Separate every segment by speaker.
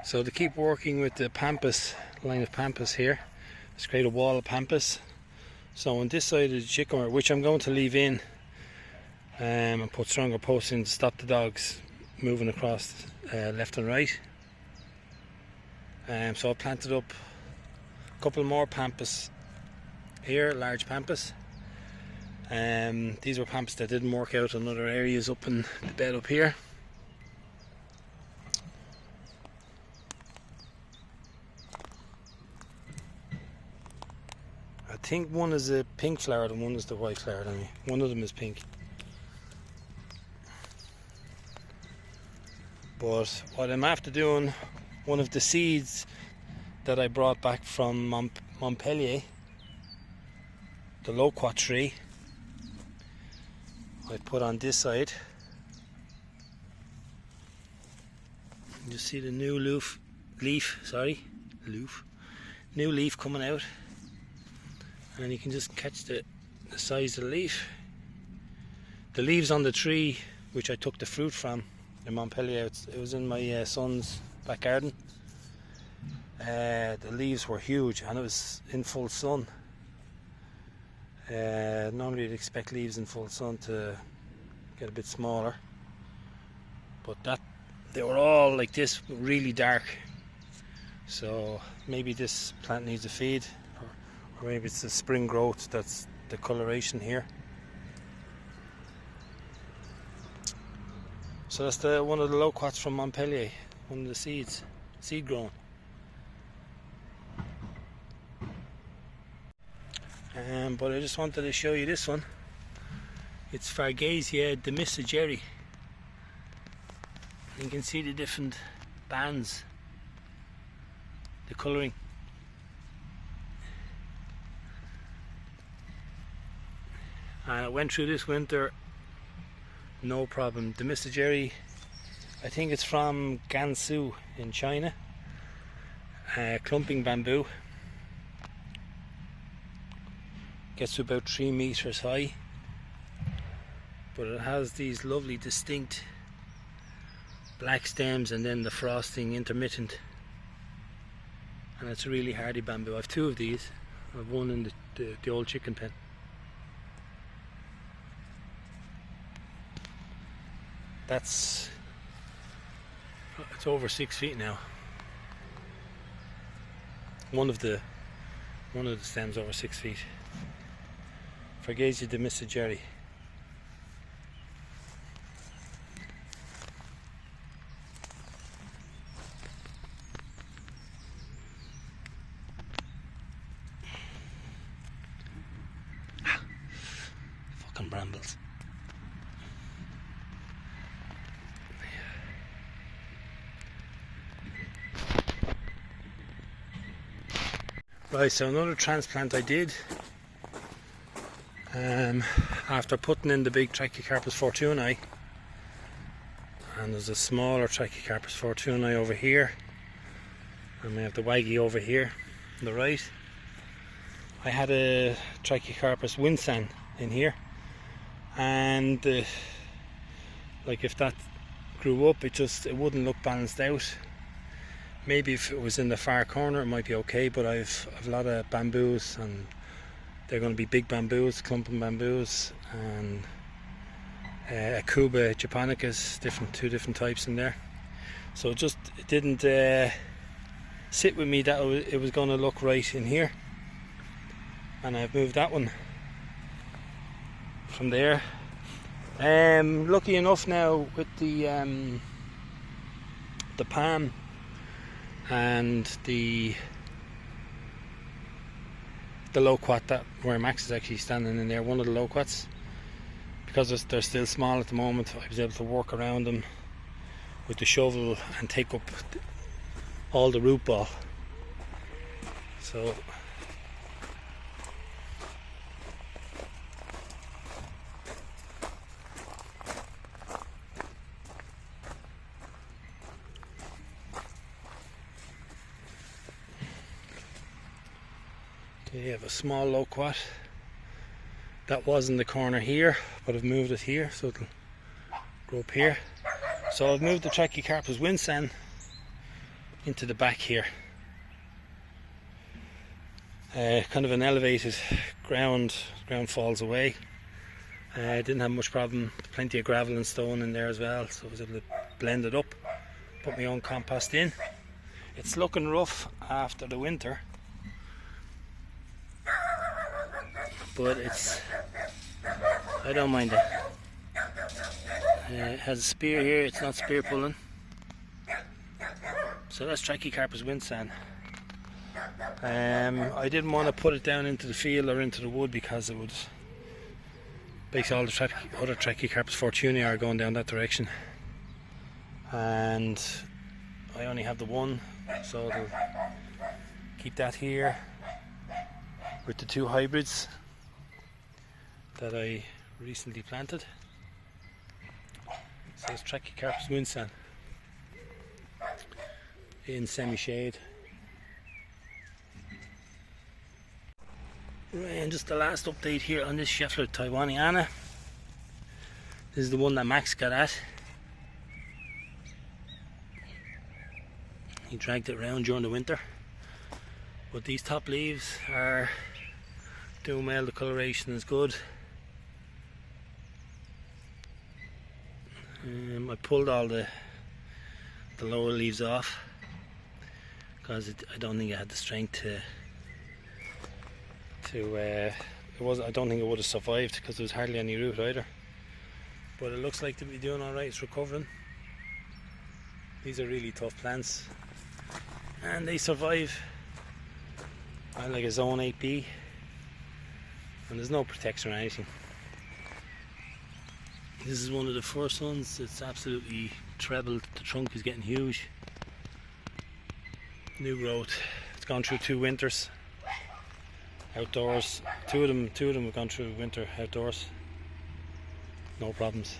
Speaker 1: So to keep working with the pampas, line of pampas here, let's create a wall of pampas. So on this side of the chicken, which I'm going to leave in, and put stronger posts in to stop the dogs moving across left and right. So I planted up a couple more pampas here, large pampas. These were pampas that didn't work out in other areas up in the bed up here. I think one is a pink flowered and one is the white flowered. I mean, one of them is pink. But what I'm after doing, one of the seeds that I brought back from Montpellier, the loquat tree, I put on this side. You see the new new leaf coming out, and you can just catch the size of the leaf. The leaves on the tree, which I took the fruit from in Montpellier, it was in my son's back garden. The leaves were huge and it was in full sun. Normally you'd expect leaves in full sun to get a bit smaller, but they were all like this, really dark. So maybe this plant needs a feed, or maybe it's the spring growth that's the coloration here. So that's one of the loquats from Montpellier, one of the seed grown. But I just wanted to show you this one. It's Fargesia demissa Gerry. You can see the different bands, the colouring. And it went through this winter no problem. Demissa Gerry, I think it's from Gansu in China. Clumping bamboo. Gets to about 3 meters high, but it has these lovely distinct black stems and then the frosting intermittent, and it's a really hardy bamboo. I have 2 of these. I have one in the old chicken pen. It's over 6 feet now. One of the stems over 6 feet. Fargesia demissa Gerry. Fucking brambles. Right, so another transplant I did after putting in the big trachycarpus fortunei, and there's a smaller trachycarpus fortunei over here, and we have the waggy over here on the right. I had a trachycarpus winsan in here, and like if that grew up, it wouldn't look balanced out. Maybe if it was in the far corner it might be okay, but I've a lot of bamboos, and they're going to be big bamboos, clumping bamboos, and Cuba japonicas, 2 different types in there. So it didn't sit with me that it was going to look right in here, and I've moved that one from there. Lucky enough now with the palm and the loquat, where Max is actually standing in there, one of the loquats, because they're still small at the moment, I was able to work around them with the shovel and take up all the root ball. So you have a small loquat that was in the corner here, but I've moved it here so it'll grow up here. So I've moved the trachycarpus winsan into the back here. Kind of an elevated ground falls away. Didn't have much problem, plenty of gravel and stone in there as well, so I was able to blend it up, put my own compost in. It's looking rough after the winter, but I don't mind it. It has a spear here, it's not spear pulling. So that's trachycarpus winsan. I didn't want to put it down into the field or into the wood because it would basically all the other trachycarpus fortunei are going down that direction, and I only have the one, so I'll keep that here with the two hybrids that I recently planted. So it's trachycarpus winsan in semi-shade. Right, and just the last update here on this Scheffler Taiwaniana. This is the one that Max got at. He dragged it around during the winter, but these top leaves are doing well. The coloration is good. I pulled all the lower leaves off because I don't think I had the strength to I don't think it would have survived because there was hardly any root either, but it looks like to be doing alright. It's recovering. These are really tough plants and they survive on like a zone 8B, and there's no protection or anything. This is one of the first ones. It's absolutely trebled. The trunk is getting huge. New growth. It's gone through 2 winters outdoors. Two of them have gone through winter outdoors. No problems.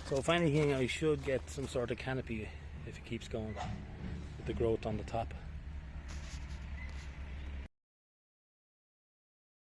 Speaker 1: So if anything, I should get some sort of canopy if it keeps going with the growth on the top.